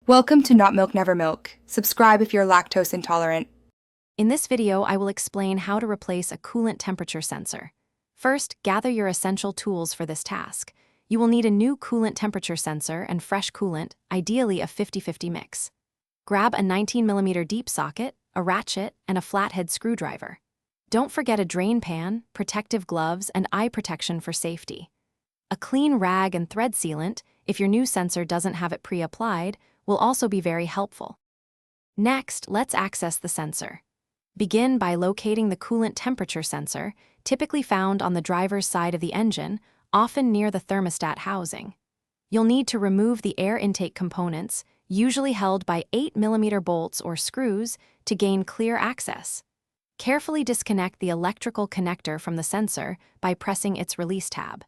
Welcome to Not Milk Never Milk. Subscribe if you're lactose intolerant. In this video, I will explain how to replace a coolant temperature sensor. First, gather your essential tools for this task. You will need a new coolant temperature sensor and fresh coolant, ideally a 50-50 mix. Grab a 19mm deep socket, a ratchet, and a flathead screwdriver. Don't forget a drain pan, protective gloves, and eye protection for safety. A clean rag and thread sealant, if your new sensor doesn't have it pre-applied, will also be very helpful. Next, let's access the sensor. Begin by locating the coolant temperature sensor, typically found on the driver's side of the engine, often near the thermostat housing. You'll need to remove the air intake components, usually held by 8mm bolts or screws, to gain clear access. Carefully disconnect the electrical connector from the sensor by pressing its release tab.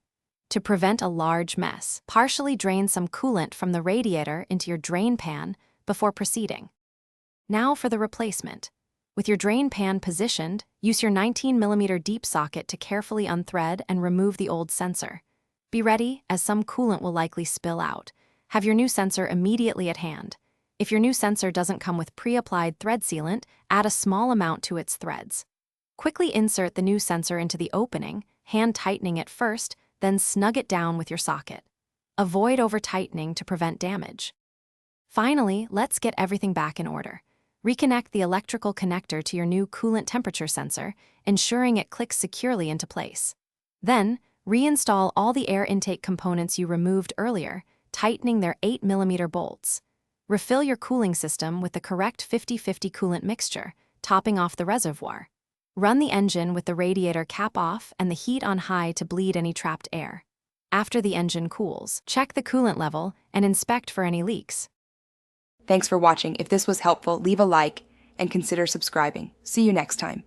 To prevent a large mess, partially drain some coolant from the radiator into your drain pan before proceeding. Now for the replacement. With your drain pan positioned, use your 19mm deep socket to carefully unthread and remove the old sensor. Be ready, as some coolant will likely spill out. Have your new sensor immediately at hand. If your new sensor doesn't come with pre-applied thread sealant, add a small amount to its threads. Quickly insert the new sensor into the opening, hand tightening it first, then snug it down with your socket. Avoid over-tightening to prevent damage. Finally, let's get everything back in order. Reconnect the electrical connector to your new coolant temperature sensor, ensuring it clicks securely into place. Then, reinstall all the air intake components you removed earlier, tightening their 8mm bolts. Refill your cooling system with the correct 50-50 coolant mixture, topping off the reservoir. Run the engine with the radiator cap off and the heat on high to bleed any trapped air. After the engine cools, check the coolant level and inspect for any leaks. Thanks for watching. If this was helpful, leave a like and consider subscribing. See you next time.